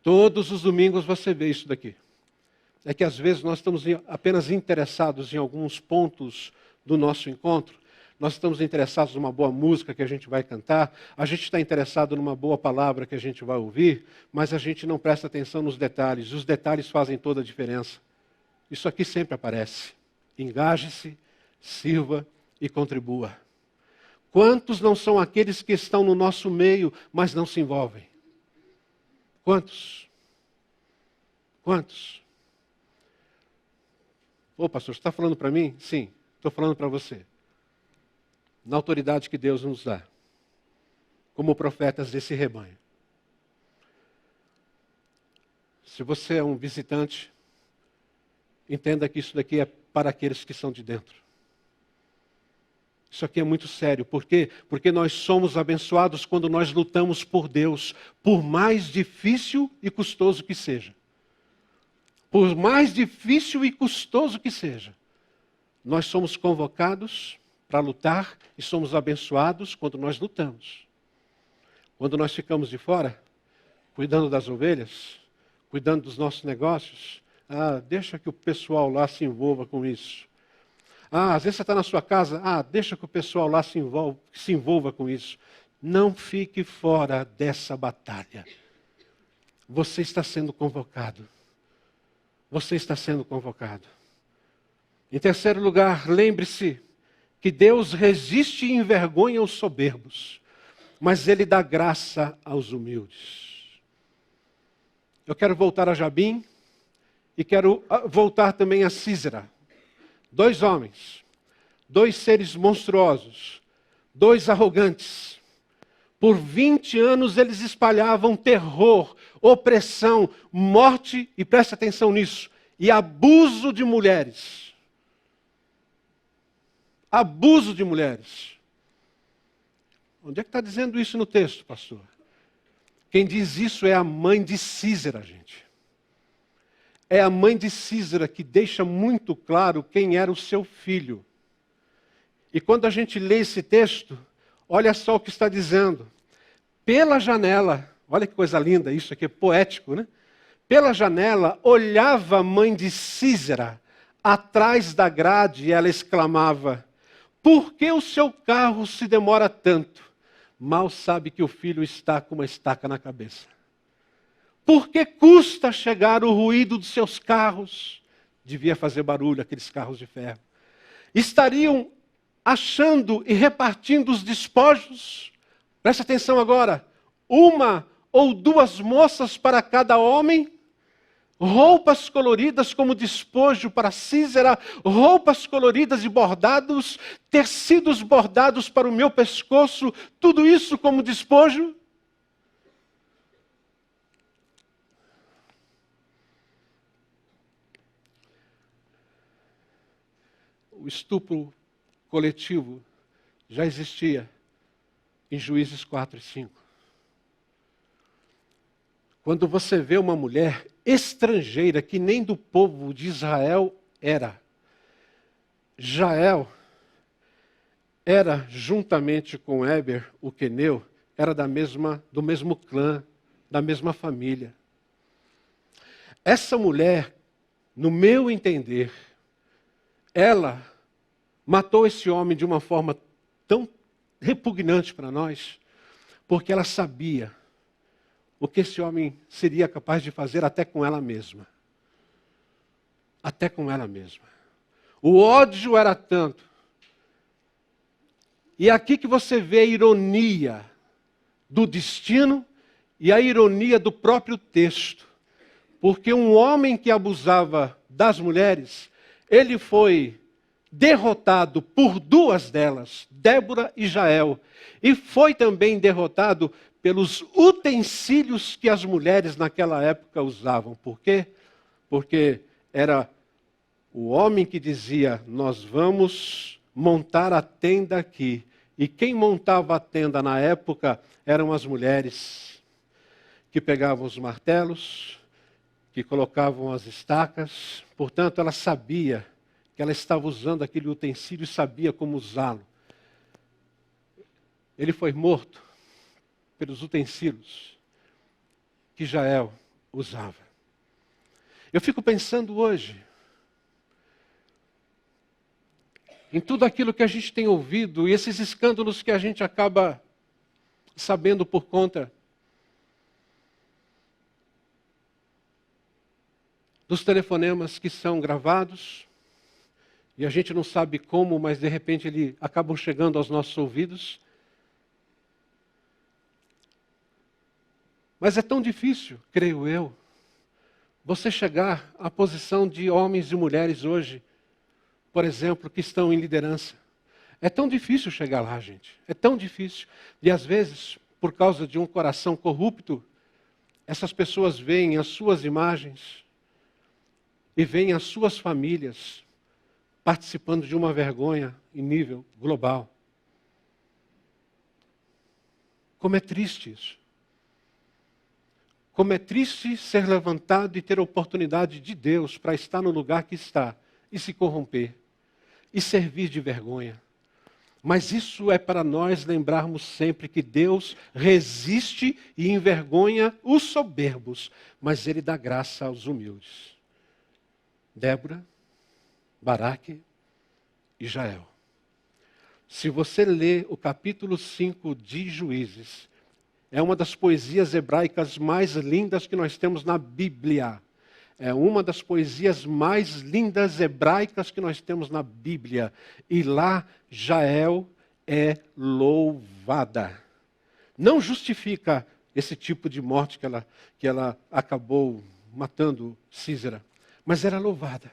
Todos os domingos você vê isso daqui. É que às vezes nós estamos apenas interessados em alguns pontos do nosso encontro. Nós estamos interessados numa boa música que a gente vai cantar, a gente está interessado numa boa palavra que a gente vai ouvir, mas a gente não presta atenção nos detalhes. Os detalhes fazem toda a diferença. Isso aqui sempre aparece. Engaje-se, sirva e contribua. Quantos não são aqueles que estão no nosso meio, mas não se envolvem? Quantos? Quantos? Ô pastor, você está falando para mim? Sim, estou falando para você. Na autoridade que Deus nos dá, como profetas desse rebanho. Se você é um visitante, entenda que isso daqui é para aqueles que são de dentro. Isso aqui é muito sério. Por quê? Porque nós somos abençoados quando nós lutamos por Deus, por mais difícil e custoso que seja. Por mais difícil e custoso que seja, nós somos convocados para lutar e somos abençoados quando nós lutamos. Quando nós ficamos de fora, cuidando das ovelhas, cuidando dos nossos negócios, deixa que o pessoal lá se envolva com isso. Às vezes você está na sua casa, deixa que o pessoal lá se envolva com isso. Não fique fora dessa batalha. Você está sendo convocado. Você está sendo convocado. Em terceiro lugar, lembre-se que Deus resiste e envergonha os soberbos, mas Ele dá graça aos humildes. Eu quero voltar a Jabim e quero voltar também a Sísera. 2 homens, 2 seres monstruosos, 2 arrogantes. Por 20 anos eles espalhavam terror, opressão, morte, e preste atenção nisso, e abuso de mulheres. Abuso de mulheres. Onde é que está dizendo isso no texto, pastor? Quem diz isso é a mãe de Sísera, gente. É a mãe de Sísera que deixa muito claro quem era o seu filho. E quando a gente lê esse texto, olha só o que está dizendo. Pela janela, olha que coisa linda, isso aqui é poético, né? Pela janela, olhava a mãe de Sísera, atrás da grade, e ela exclamava: por que o seu carro se demora tanto? Mal sabe que o filho está com uma estaca na cabeça. Por que custa chegar o ruído dos seus carros? Devia fazer barulho aqueles carros de ferro. Estariam achando e repartindo os despojos? Presta atenção agora. 1 ou 2 moças para cada homem? Roupas coloridas como despojo para Sísera, roupas coloridas e bordados, tecidos bordados para o meu pescoço, tudo isso como despojo? O estupro coletivo já existia em Juízes 4 e 5. Quando você vê uma mulher estrangeira que nem do povo de Israel era, Jael era, juntamente com Éber, o queneu, era do mesmo clã, da mesma família. Essa mulher, no meu entender, ela matou esse homem de uma forma tão repugnante para nós, porque ela sabia o que esse homem seria capaz de fazer até com ela mesma. Até com ela mesma. O ódio era tanto. E é aqui que você vê a ironia do destino e a ironia do próprio texto. Porque um homem que abusava das mulheres, ele foi derrotado por duas delas, Débora e Jael. E foi também derrotado pelos utensílios que as mulheres naquela época usavam. Por quê? Porque era o homem que dizia, nós vamos montar a tenda aqui. E quem montava a tenda na época eram as mulheres que pegavam os martelos, que colocavam as estacas. Portanto, ela sabia que ela estava usando aquele utensílio e sabia como usá-lo. Ele foi morto pelos utensílios que Jael usava. Eu fico pensando hoje em tudo aquilo que a gente tem ouvido e esses escândalos que a gente acaba sabendo por conta dos telefonemas que são gravados, e a gente não sabe como, mas de repente eles acabam chegando aos nossos ouvidos. Mas é tão difícil, creio eu, você chegar à posição de homens e mulheres hoje, por exemplo, que estão em liderança. É tão difícil chegar lá, gente. É tão difícil. E às vezes, por causa de um coração corrupto, essas pessoas veem as suas imagens e veem as suas famílias participando de uma vergonha em nível global. Como é triste isso. Como é triste ser levantado e ter a oportunidade de Deus para estar no lugar que está e se corromper e servir de vergonha. Mas isso é para nós lembrarmos sempre que Deus resiste e envergonha os soberbos, mas Ele dá graça aos humildes. Débora, Baraque e Jael. Se você ler o capítulo 5 de Juízes, é uma das poesias hebraicas mais lindas que nós temos na Bíblia. É uma das poesias mais lindas hebraicas que nós temos na Bíblia. E lá, Jael é louvada. Não justifica esse tipo de morte que ela acabou matando Sísera, mas ela é louvada.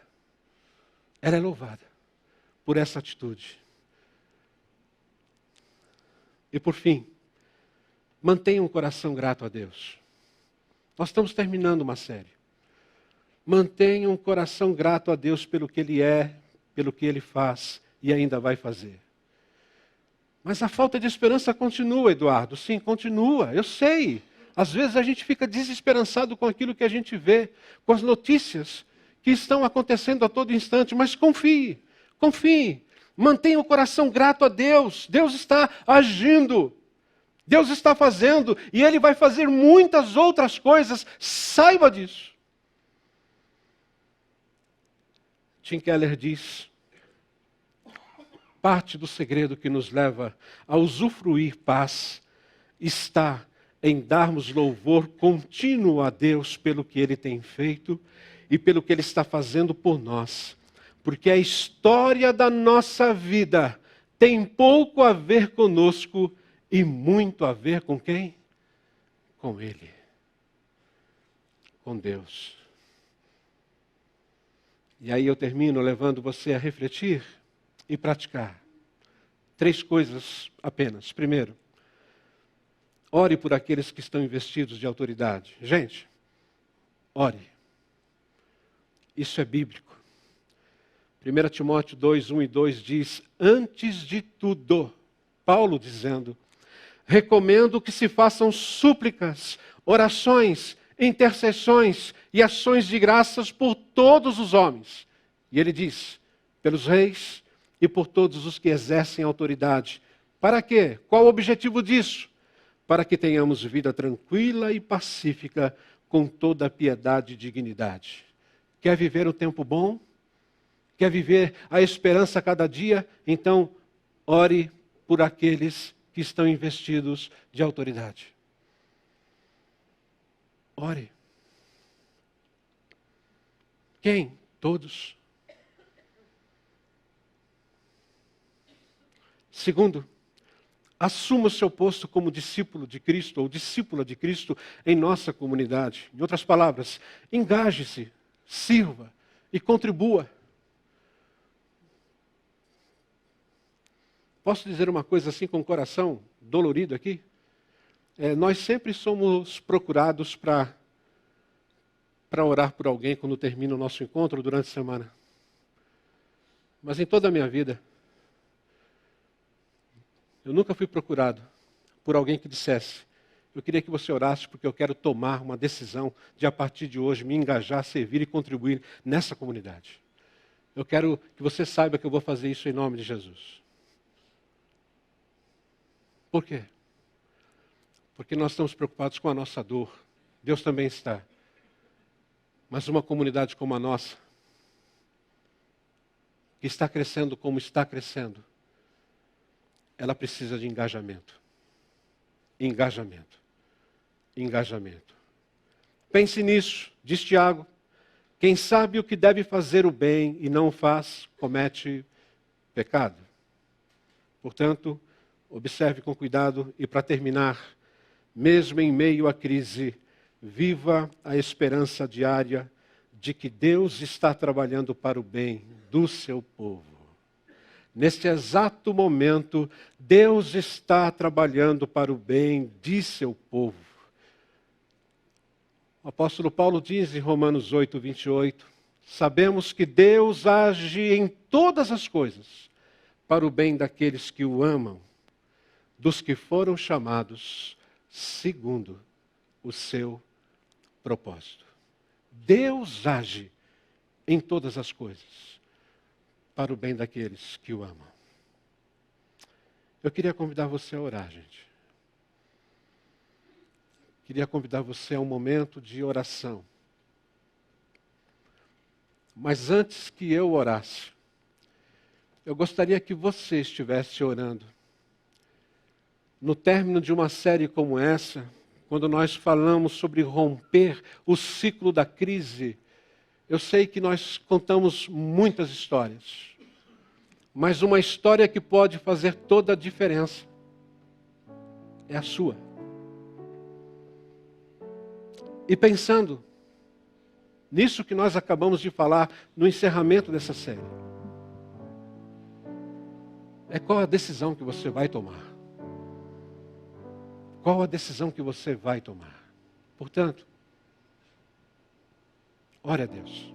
Ela é louvada por essa atitude. E por fim, mantenha um coração grato a Deus. Nós estamos terminando uma série. Mantenha um coração grato a Deus pelo que Ele é, pelo que Ele faz e ainda vai fazer. Mas a falta de esperança continua, Eduardo. Sim, continua, eu sei. Às vezes a gente fica desesperançado com aquilo que a gente vê, com as notícias que estão acontecendo a todo instante. Mas confie, confie. Mantenha o coração grato a Deus. Deus está agindo. Deus está fazendo. E Ele vai fazer muitas outras coisas. Saiba disso. Tim Keller diz, parte do segredo que nos leva a usufruir paz está em darmos louvor contínuo a Deus pelo que Ele tem feito e pelo que Ele está fazendo por nós. Porque a história da nossa vida tem pouco a ver conosco e muito a ver com quem? Com Ele. Com Deus. E aí eu termino levando você a refletir e praticar. 3 coisas apenas. Primeiro, ore por aqueles que estão investidos de autoridade. Gente, ore. Isso é bíblico. 1 Timóteo 2, 1 e 2 diz, antes de tudo, Paulo dizendo, recomendo que se façam súplicas, orações, intercessões e ações de graças por todos os homens. E ele diz, pelos reis e por todos os que exercem autoridade. Para quê? Qual o objetivo disso? Para que tenhamos vida tranquila e pacífica, com toda a piedade e dignidade. Quer viver o tempo bom? Quer viver a esperança a cada dia? Então, ore por aqueles que estão investidos de autoridade. Ore. Quem? Todos. Segundo, assuma o seu posto como discípulo de Cristo ou discípula de Cristo em nossa comunidade. Em outras palavras, engaje-se, sirva e contribua. Posso dizer uma coisa assim com o coração dolorido aqui? Nós sempre somos procurados para orar por alguém quando termina o nosso encontro durante a semana. Mas em toda a minha vida, eu nunca fui procurado por alguém que dissesse: eu queria que você orasse porque eu quero tomar uma decisão de, a partir de hoje, me engajar, servir e contribuir nessa comunidade. Eu quero que você saiba que eu vou fazer isso em nome de Jesus. Por quê? Porque nós estamos preocupados com a nossa dor. Deus também está. Mas uma comunidade como a nossa, que está crescendo como está crescendo, ela precisa de engajamento. Engajamento. Engajamento. Pense nisso, diz Tiago. Quem sabe o que deve fazer o bem e não o faz, comete pecado. Portanto, observe com cuidado e, para terminar, mesmo em meio à crise, viva a esperança diária de que Deus está trabalhando para o bem do seu povo. Neste exato momento, Deus está trabalhando para o bem de seu povo. O apóstolo Paulo diz em Romanos 8, 28, sabemos que Deus age em todas as coisas para o bem daqueles que o amam, dos que foram chamados segundo o seu propósito. Deus age em todas as coisas para o bem daqueles que o amam. Eu queria convidar você a orar, gente. Queria convidar você a um momento de oração. Mas antes que eu orasse, eu gostaria que você estivesse orando. No término de uma série como essa, quando nós falamos sobre romper o ciclo da crise, eu sei que nós contamos muitas histórias, mas uma história que pode fazer toda a diferença é a sua. E pensando nisso que nós acabamos de falar no encerramento dessa série, qual a decisão que você vai tomar? Qual a decisão que você vai tomar? Portanto, ore a Deus.